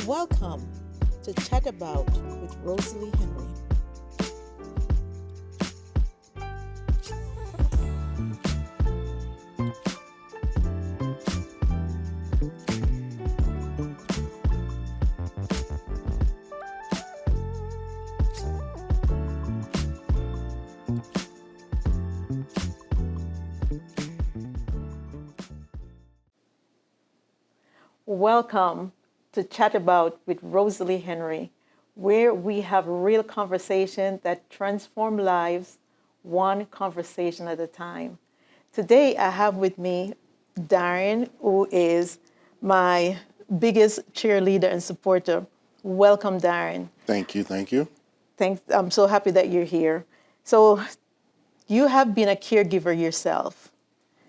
Welcome to Chat About with Rosalee Henry. Welcome to Chat About with Rosalee Henry, where we have real conversation that transform lives, one conversation at a time. Today, I have with me Darren, who is my biggest cheerleader and supporter. Welcome, Darren. Thank you. Thank you. Thanks. I'm so happy that you're here. So, you have been a caregiver yourself.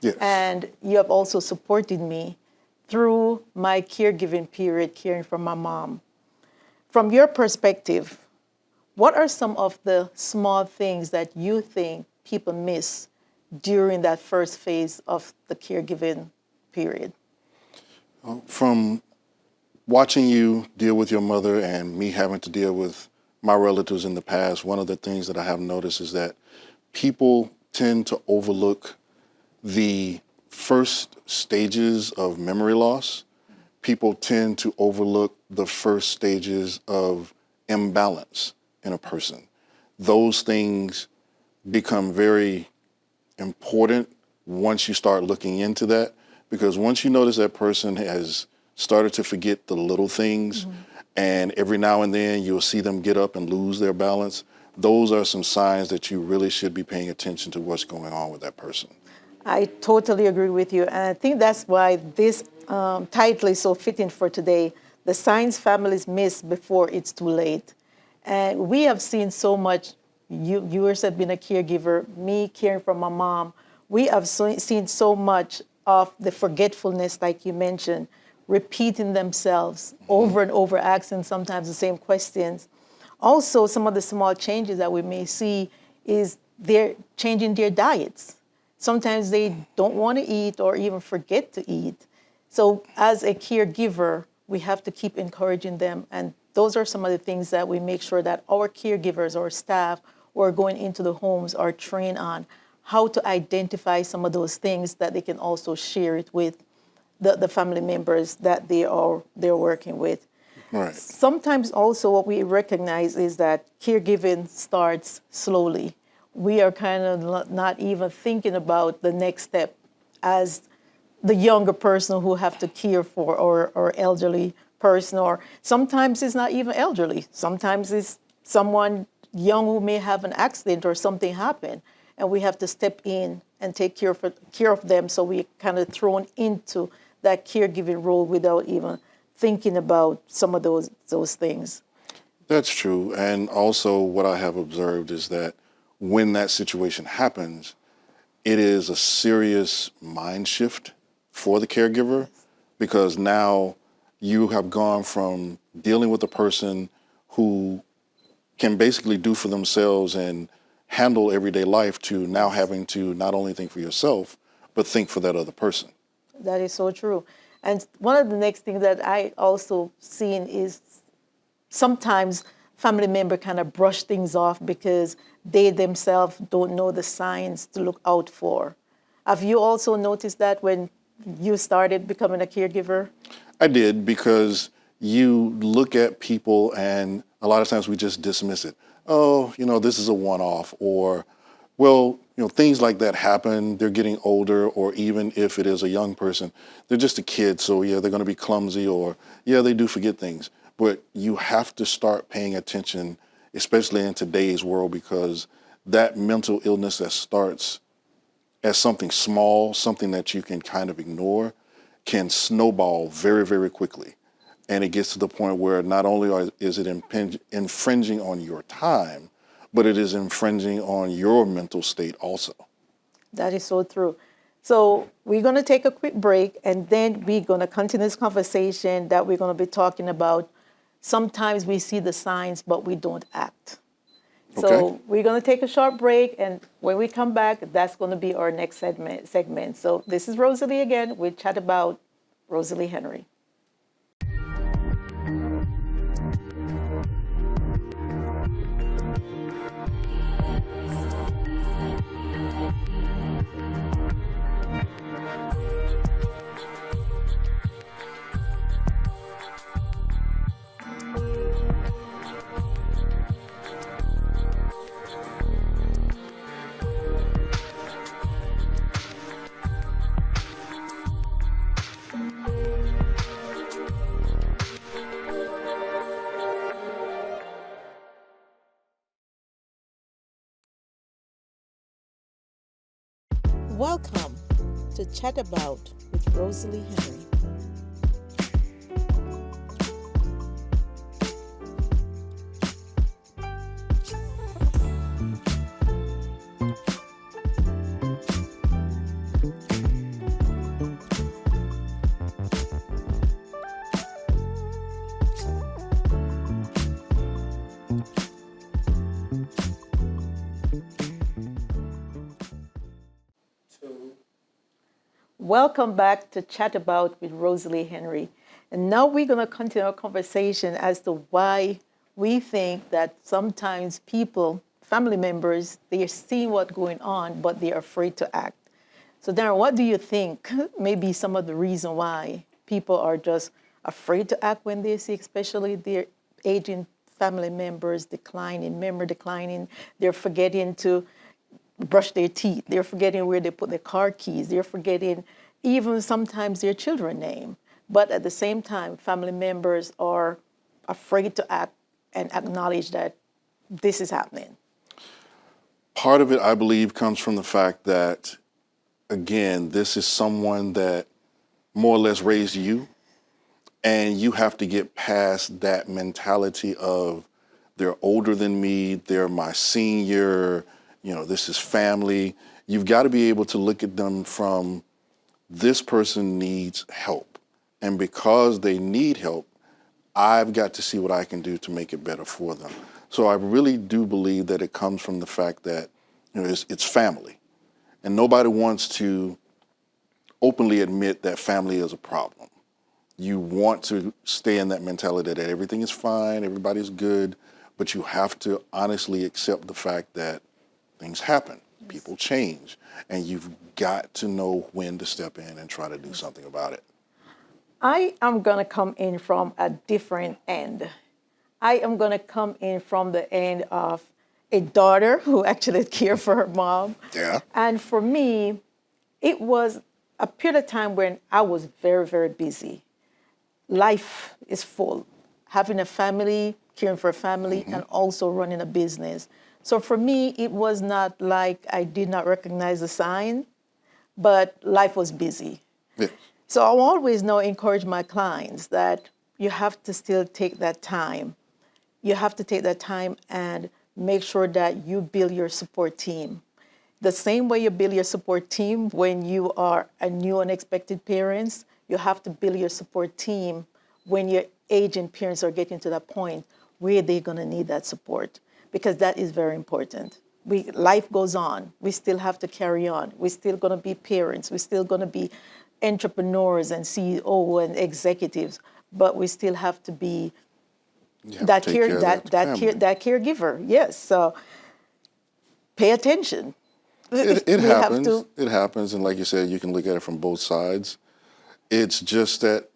Yes. And you have also supported me through my caregiving period, caring for my mom. From your perspective, what are some of the small things that you think people miss during that first phase of the caregiving period? From watching you deal with your mother and me having to deal with my relatives in the past, one of the things that I have noticed is that people tend to overlook the first stages of memory loss. People tend to overlook the first stages of imbalance in a person. Those things become very important once you start looking into that, because once you notice that person has started to forget the little things, and every now and then you'll see them get up and lose their balance, those are some signs that you really should be paying attention to what's going on with that person. I totally agree with you. And I think that's why this title is so fitting for today, The Signs Families Miss Before It's Too Late. And we have seen so much. Yours have been a caregiver, me caring for my mom. We have seen so much of the forgetfulness, like you mentioned, repeating themselves over and over, asking sometimes the same questions. Also, some of the small changes that we may see is they're changing their diets. Sometimes they don't want to eat or even forget to eat. So as a caregiver, we have to keep encouraging them. And those are some of the things that we make sure that our caregivers or staff who are going into the homes are trained on how to identify some of those things that they can also share it with the family members that they're working with. Right. Sometimes also what we recognize is that caregiving starts slowly. We are kind of not even thinking about the next step as the younger person who have to care for or elderly person, or sometimes it's not even elderly. Sometimes it's someone young who may have an accident or something happen, and we have to step in and take care of them. So we kind of thrown into that caregiving role without even thinking about some of those things. That's true. And also what I have observed is that when that situation happens, it is a serious mind shift for the caregiver, because now you have gone from dealing with a person who can basically do for themselves and handle everyday life to now having to not only think for yourself, but think for that other person. That is so true. And one of the next things that I also seen is sometimes family member kind of brush things off because they themselves don't know the signs to look out for. Have you also noticed that when you started becoming a caregiver? I did, because you look at people and a lot of times we just dismiss it. Oh, this is a one-off, or, well, things like that happen. They're getting older, or even if it is a young person, they're just a kid. So yeah, they're going to be clumsy, or yeah, they do forget things. But you have to start paying attention, especially in today's world, because that mental illness that starts as something small, something that you can kind of ignore, can snowball very, very quickly. And it gets to the point where not only is it infringing on your time, but it is infringing on your mental state also. That is so true. So we're going to take a quick break, and then we're going to continue this conversation that we're going to be talking about. Sometimes we see the signs, but we don't act. So Okay. we're going to take a short break, and when we come back, that's going to be our next segment. So this is Rosalee again. We chat about Rosalee Henry. Welcome to Chat About with Rosalee Henry. Welcome back to Chat About with Rosalee Henry. And now we're going to continue our conversation as to why we think that sometimes people, family members, they're seeing what's going on, but they're afraid to act. So Darren, what do you think may be some of the reason why people are just afraid to act when they see especially their aging family members declining, memory declining, they're forgetting to brush their teeth. They're forgetting where they put their car keys. They're forgetting even sometimes their children's name. But at the same time, family members are afraid to act and acknowledge that this is happening. Part of it, I believe, comes from the fact that, again, this is someone that more or less raised you, and you have to get past that mentality of they're older than me, they're my senior, this is family. You've got to be able to look at them from this person needs help. And because they need help, I've got to see what I can do to make it better for them. So I really do believe that it comes from the fact that it's family. And nobody wants to openly admit that family is a problem. You want to stay in that mentality that everything is fine, everybody's good, but you have to honestly accept the fact that things happen, people change, and you've got to know when to step in and try to do something about it. I am going to come in from a different end. I am going to come in from the end of a daughter who actually cared for her mom. Yeah. And for me, it was a period of time when I was very, very busy. Life is full. Having a family, caring for a family, and also running a business. So for me, it was not like I did not recognize the sign, but life was busy. Yeah. So I always now encourage my clients that you have to still take that time. You have to take that time and make sure that you build your support team. The same way you build your support team when you are a new unexpected parents, you have to build your support team when your aging parents are getting to that point where they're going to need that support, because that is very important. Life goes on. We still have to carry on. We're still going to be parents. We're still going to be entrepreneurs and CEO and executives, but we still have to be that caregiver. Yes. So pay attention. It happens. It happens, and like you said, you can look at it from both sides. It's just that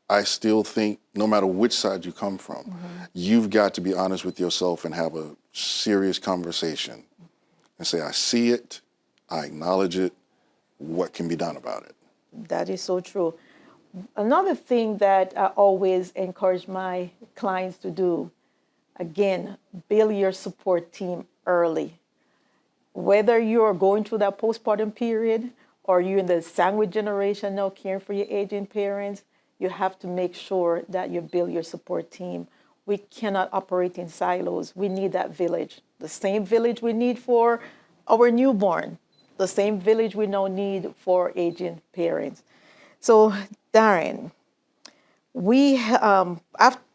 I still think no matter which side you come from, you've got to be honest with yourself and have a serious conversation and say, I see it, I acknowledge it, what can be done about it? That is so true. Another thing that I always encourage my clients to do, again, build your support team early. Whether you're going through that postpartum period or you're in the sandwich generation now caring for your aging parents, you have to make sure that you build your support team. We cannot operate in silos. We need that village. The same village we need for our newborn, the same village we now need for aging parents. So, Darren, we're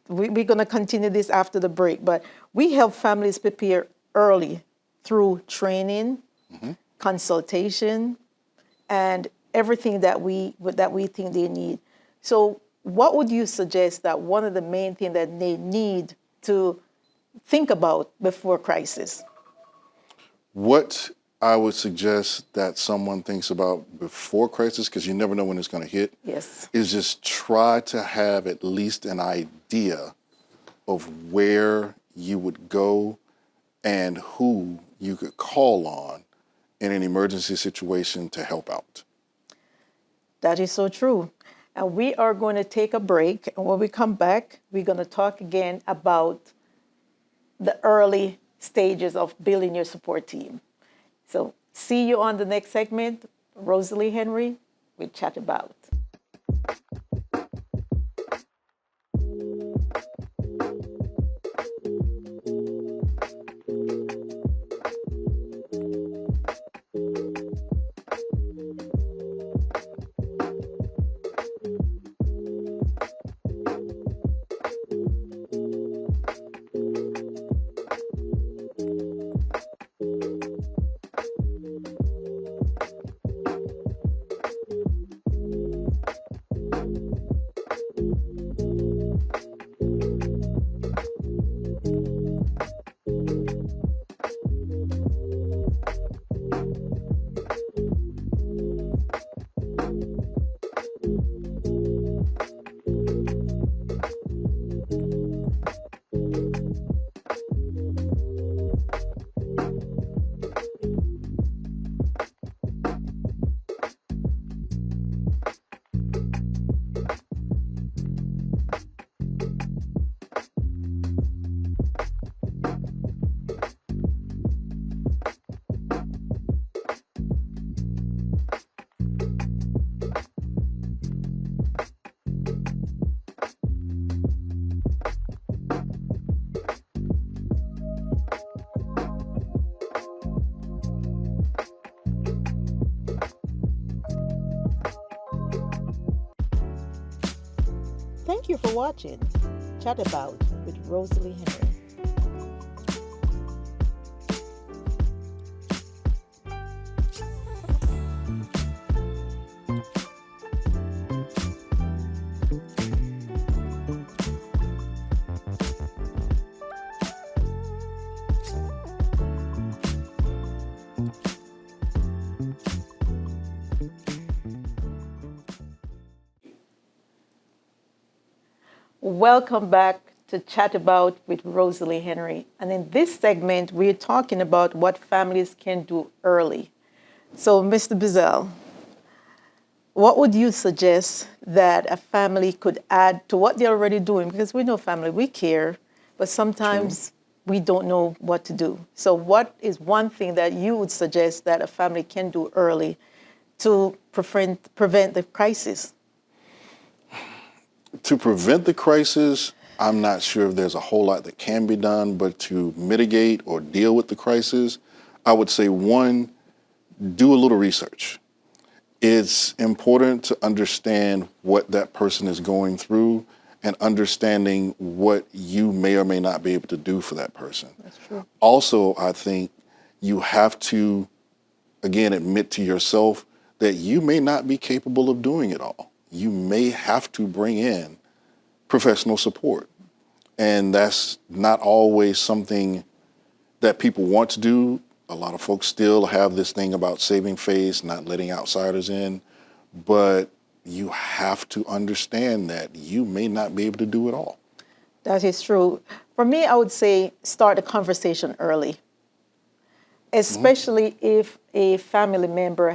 going to continue this after the break, but we help families prepare early through training, consultation, and everything that we think they need. So what would you suggest that one of the main things that they need to think about before crisis? What I would suggest that someone thinks about before crisis, because you never know when it's going to hit, Yes. is just try to have at least an idea of where you would go and who you could call on in an emergency situation to help out. That is so true. And we are going to take a break. And when we come back, we're going to talk again about the early stages of building your support team. So see you on the next segment Rosalee Henry with Chat About. Thank you for watching Chat About with Rosalee Henry. Welcome back to Chat About with Rosalee Henry. And in this segment, we're talking about what families can do early. So, Mr. Bazzell, what would you suggest that a family could add to what they're already doing? Because we know family, we care, but sometimes we don't know what to do. So what is one thing that you would suggest that a family can do early to prevent the crisis? To prevent the crisis, I'm not sure if there's a whole lot that can be done, but to mitigate or deal with the crisis, I would say one, do a little research. It's important to understand what that person is going through and understanding what you may or may not be able to do for that person. That's true. Also, I think you have to, again, admit to yourself that you may not be capable of doing it all. You may have to bring in professional support. And that's not always something that people want to do. A lot of folks still have this thing about saving face, not letting outsiders in. But you have to understand that you may not be able to do it all. That is true. For me, I would say start a conversation early, especially if a family member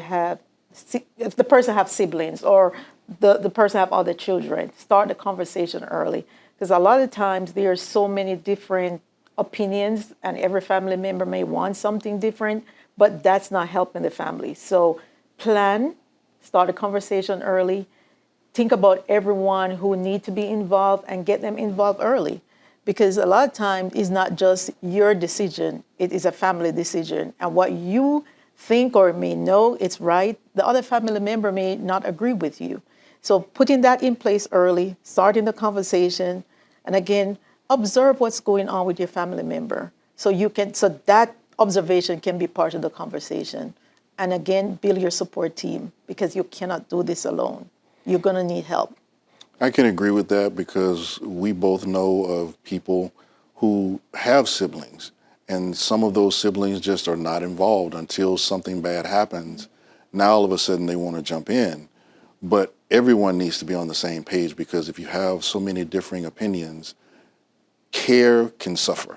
if the person have siblings or the person have other children. Start the conversation early, because a lot of times there are so many different opinions and every family member may want something different, but that's not helping the family. So start a conversation early, think about everyone who need to be involved and get them involved early, because a lot of times it's not just your decision, it is a family decision. And what you think or may know it's right, the other family member may not agree with you. So putting that in place early, starting the conversation, and again, observe what's going on with your family member. So that observation can be part of the conversation. And again, build your support team, because you cannot do this alone. You're going to need help. I can agree with that, because we both know of people who have siblings, and some of those siblings just are not involved until something bad happens. Now all of a sudden they want to jump in. But everyone needs to be on the same page, because if you have so many differing opinions, care can suffer.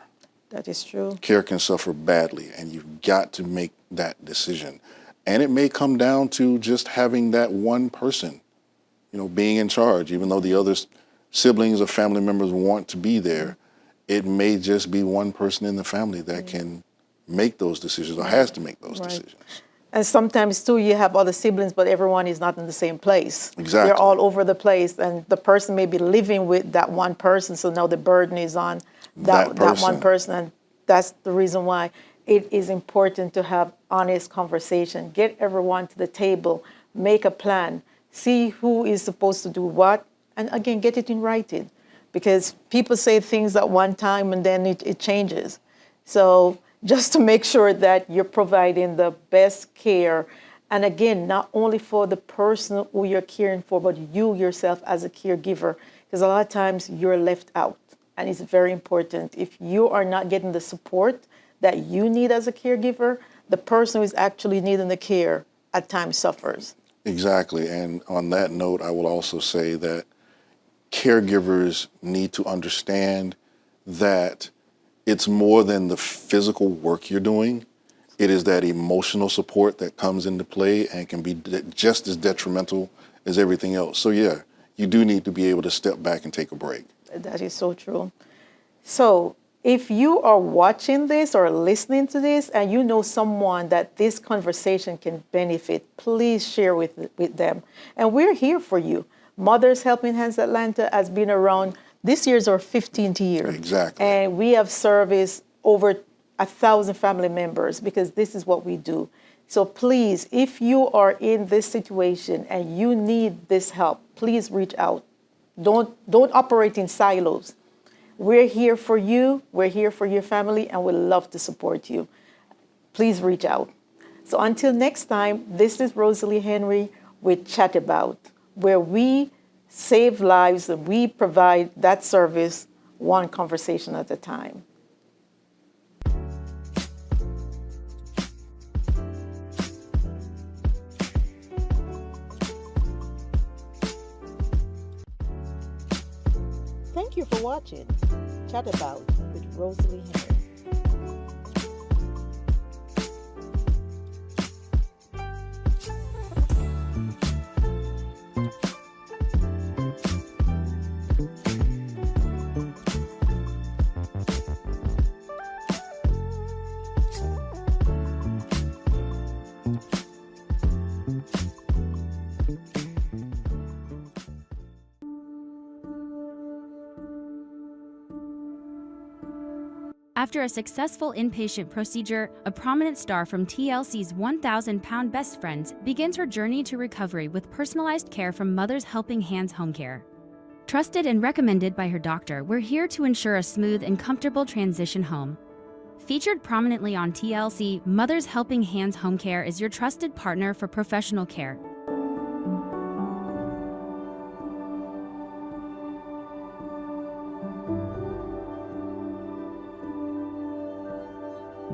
That is true. Care can suffer badly, and you've got to make that decision. And it may come down to just having that one person, being in charge. Even though the other siblings or family members want to be there, it may just be one person in the family that can make those decisions or has to make those decisions. And sometimes too, you have other siblings, but everyone is not in the same place. Exactly. They're all over the place, and the person may be living with that one person, so now the burden is on that one person. And that's the reason why it is important to have honest conversation. Get everyone to the table, make a plan, see who is supposed to do what, and again, get it in writing. Because people say things at one time and then it changes. So just to make sure that you're providing the best care. And again, not only for the person who you're caring for, but you yourself as a caregiver. Because a lot of times you're left out. And it's very important. If you are not getting the support that you need as a caregiver, the person who is actually needing the care at times suffers. Exactly. And on that note, I will also say that caregivers need to understand that it's more than the physical work you're doing. It is that emotional support that comes into play and can be just as detrimental as everything else. So yeah, you do need to be able to step back and take a break. That is so true. So if you are watching this or listening to this and you know someone that this conversation can benefit, please share with them. And we're here for you. Mothers Helping Hands Atlanta has been around, this year's our 15th year. Exactly. And we have serviced over 1,000 family members because this is what we do. So please, if you are in this situation and you need this help, please reach out. Don't operate in silos. We're here for you, we're here for your family, and we'd love to support you. Please reach out. So until next time, this is Rosalee Henry with Chat About, where we save lives and we provide that service one conversation at a time. Thank you for watching Chat About with Rosalee Henry. After a successful inpatient procedure, a prominent star from TLC's 1,000-pound best friends begins her journey to recovery with personalized care from Mothers Helping Hands Home Care. Trusted and recommended by her doctor, we're here to ensure a smooth and comfortable transition home. Featured prominently on TLC, Mothers Helping Hands Home Care is your trusted partner for professional care.